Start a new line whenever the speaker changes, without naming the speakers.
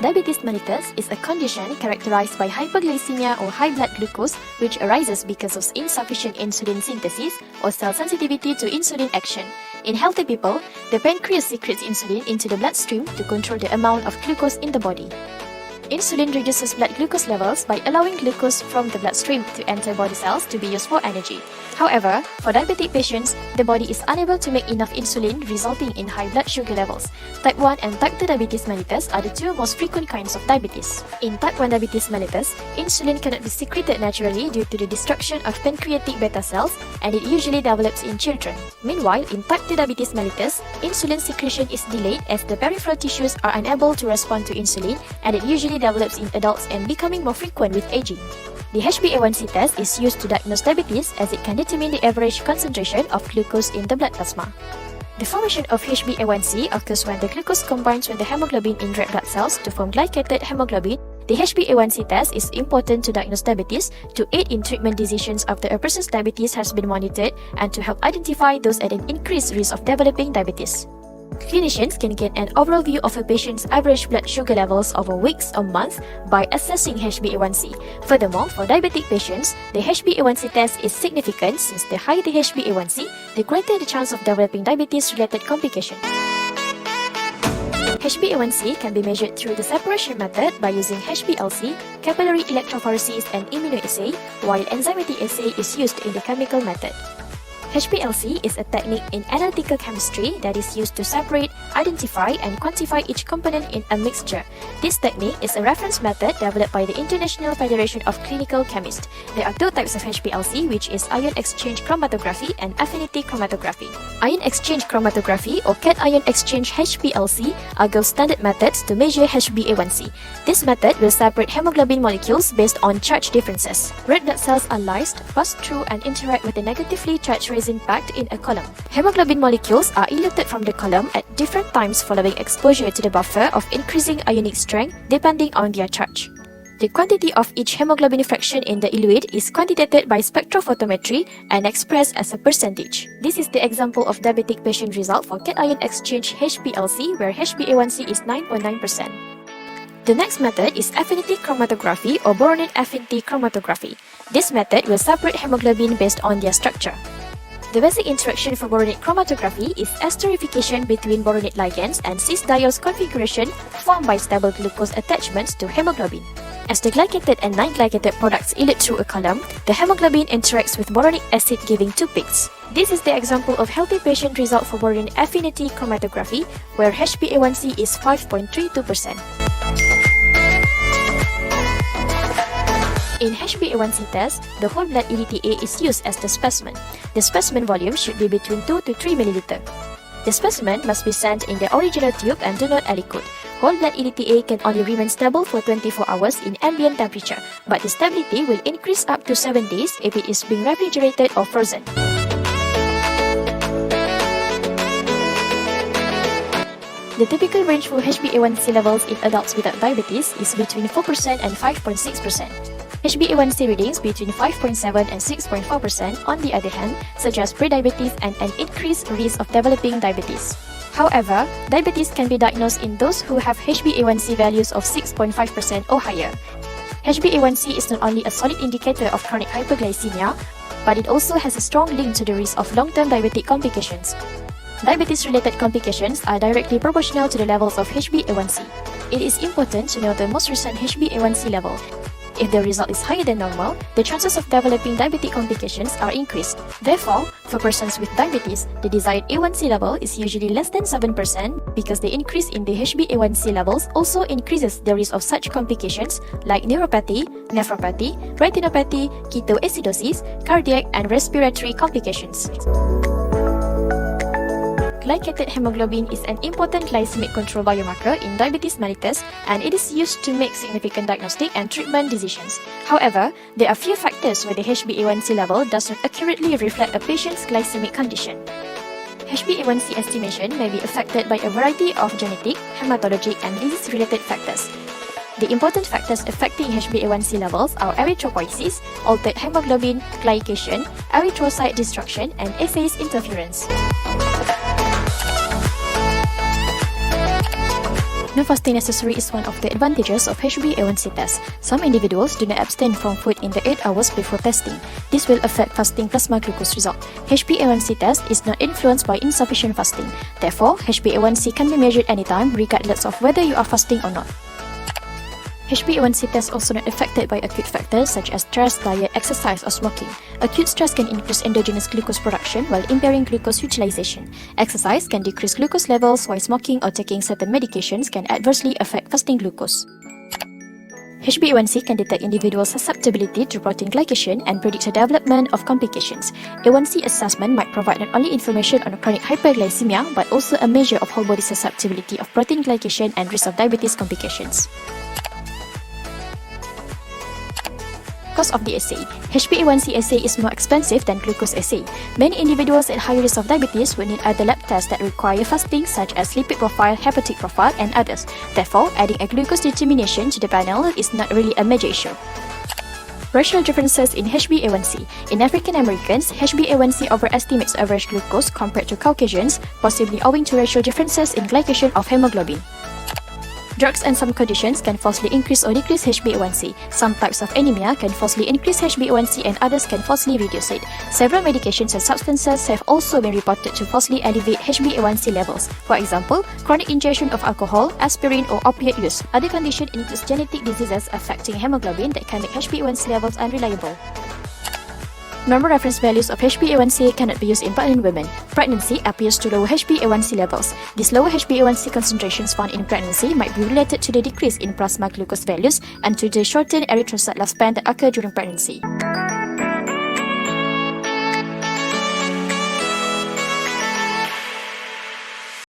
Diabetes mellitus is a condition characterized by hyperglycemia or high blood glucose, which arises because of insufficient insulin synthesis or cell sensitivity to insulin action. In healthy people, the pancreas secretes insulin into the bloodstream to control the amount of glucose in the body. Insulin reduces blood glucose levels by allowing glucose from the bloodstream to enter body cells to be used for energy. However, for diabetic patients, the body is unable to make enough insulin, resulting in high blood sugar levels. Type 1 and Type 2 diabetes mellitus are the two most frequent kinds of diabetes. In Type 1 diabetes mellitus, insulin cannot be secreted naturally due to the destruction of pancreatic beta cells, and it usually develops in children. Meanwhile, in Type 2 diabetes mellitus, insulin secretion is delayed as the peripheral tissues are unable to respond to insulin, and it usually develops in adults and becoming more frequent with aging. The HbA1c test is used to diagnose diabetes as it can determine the average concentration of glucose in the blood plasma. The formation of HbA1c occurs when the glucose combines with the hemoglobin in red blood cells to form glycated hemoglobin. The HbA1c test is important to diagnose diabetes, to aid in treatment decisions after a person's diabetes has been monitored, and to help identify those at an increased risk of developing diabetes. Clinicians can get an overall view of a patient's average blood sugar levels over weeks or months by assessing HbA1c. Furthermore, for diabetic patients, the HbA1c test is significant since the higher the HbA1c, the greater the chance of developing diabetes-related complications. HbA1c can be measured through the separation method by using HPLC, capillary electrophoresis, and immunoassay, while enzymatic assay is used in the chemical method. HPLC is a technique in analytical chemistry that is used to separate, identify, and quantify each component in a mixture. This technique is a reference method developed by the International Federation of Clinical Chemists. There are two types of HPLC, which is ion exchange chromatography and affinity chromatography. Ion exchange chromatography or cation exchange HPLC are gold standard methods to measure HbA1c. This method will separate hemoglobin molecules based on charge differences. Red blood cells are lysed, pass through, and interact with the negatively charged resin packed in a column. Hemoglobin molecules are eluted from the column at different times following exposure to the buffer of increasing ionic strength depending on their charge. The quantity of each hemoglobin fraction in the eluate is quantitated by spectrophotometry and expressed as a percentage. This is the example of diabetic patient result for cation exchange HPLC, where HbA1c is 9.9%. The next method is affinity chromatography or boronate affinity chromatography. This method will separate hemoglobin based on their structure. The basic interaction for boronate chromatography is esterification between boronate ligands and cis-diols configuration formed by stable glucose attachments to hemoglobin. As the glycated and non-glycated products elute through a column, the hemoglobin interacts with boronic acid, giving two peaks. This is the example of healthy patient result for boronate affinity chromatography, where HbA1c is 5.32%. In HbA1c test, the whole blood EDTA is used as the specimen. The specimen volume should be between 2 to 3 ml. The specimen must be sent in the original tube and do not aliquot. Whole blood EDTA can only remain stable for 24 hours in ambient temperature, but the stability will increase up to 7 days if it is being refrigerated or frozen. The typical range for HbA1c levels in adults without diabetes is between 4% and 5.6%. HbA1c readings between 5.7 and 6.4%, on the other hand, suggest prediabetes and an increased risk of developing diabetes. However, diabetes can be diagnosed in those who have HbA1c values of 6.5% or higher. HbA1c is not only a solid indicator of chronic hyperglycemia, but it also has a strong link to the risk of long-term diabetic complications. Diabetes-related complications are directly proportional to the levels of HbA1c. It is important to know the most recent HbA1c level. If the result is higher than normal, the chances of developing diabetic complications are increased. Therefore, for persons with diabetes, the desired A1c level is usually less than 7% because the increase in the HbA1c levels also increases the risk of such complications like neuropathy, nephropathy, retinopathy, ketoacidosis, cardiac, and respiratory complications. Glycated hemoglobin is an important glycemic control biomarker in diabetes mellitus, and it is used to make significant diagnostic and treatment decisions. However, there are few factors where the HbA1c level does not accurately reflect a patient's glycemic condition. HbA1c estimation may be affected by a variety of genetic, hematologic, and disease-related factors. The important factors affecting HbA1c levels are erythropoiesis, altered hemoglobin, glycation, erythrocyte destruction, and phase interference. No fasting necessary is one of the advantages of HbA1c test. Some individuals do not abstain from food in the 8 hours before testing. This will affect fasting plasma glucose result. HbA1c test is not influenced by insufficient fasting. Therefore, HbA1c can be measured anytime regardless of whether you are fasting or not. HbA1c test also not affected by acute factors such as stress, diet, exercise, or smoking. Acute stress can increase endogenous glucose production while impairing glucose utilization. Exercise can decrease glucose levels, while smoking or taking certain medications can adversely affect fasting glucose. HbA1c can detect individuals' susceptibility to protein glycation and predict the development of complications. A1c assessment might provide not only information on chronic hyperglycemia but also a measure of whole body susceptibility of protein glycation and risk of diabetes complications. Cost of the assay. HbA1c assay is more expensive than glucose assay. Many individuals at high risk of diabetes will need other lab tests that require fasting such as lipid profile, hepatic profile, and others. Therefore, adding a glucose determination to the panel is not really a major issue. Racial differences in HbA1c. In African Americans, HbA1c overestimates average glucose compared to Caucasians, possibly owing to racial differences in glycation of hemoglobin. Drugs and some conditions can falsely increase or decrease HbA1c. Some types of anemia can falsely increase HbA1c and others can falsely reduce it. Several medications and substances have also been reported to falsely elevate HbA1c levels. For example, chronic ingestion of alcohol, aspirin, or opiate use. Other conditions include genetic diseases affecting hemoglobin that can make HbA1c levels unreliable. Normal reference values of HbA1c cannot be used in pregnant women. Pregnancy appears to lower HbA1c levels. These lower HbA1c concentrations found in pregnancy might be related to the decrease in plasma glucose values and to the shortened erythrocyte lifespan that occur during pregnancy.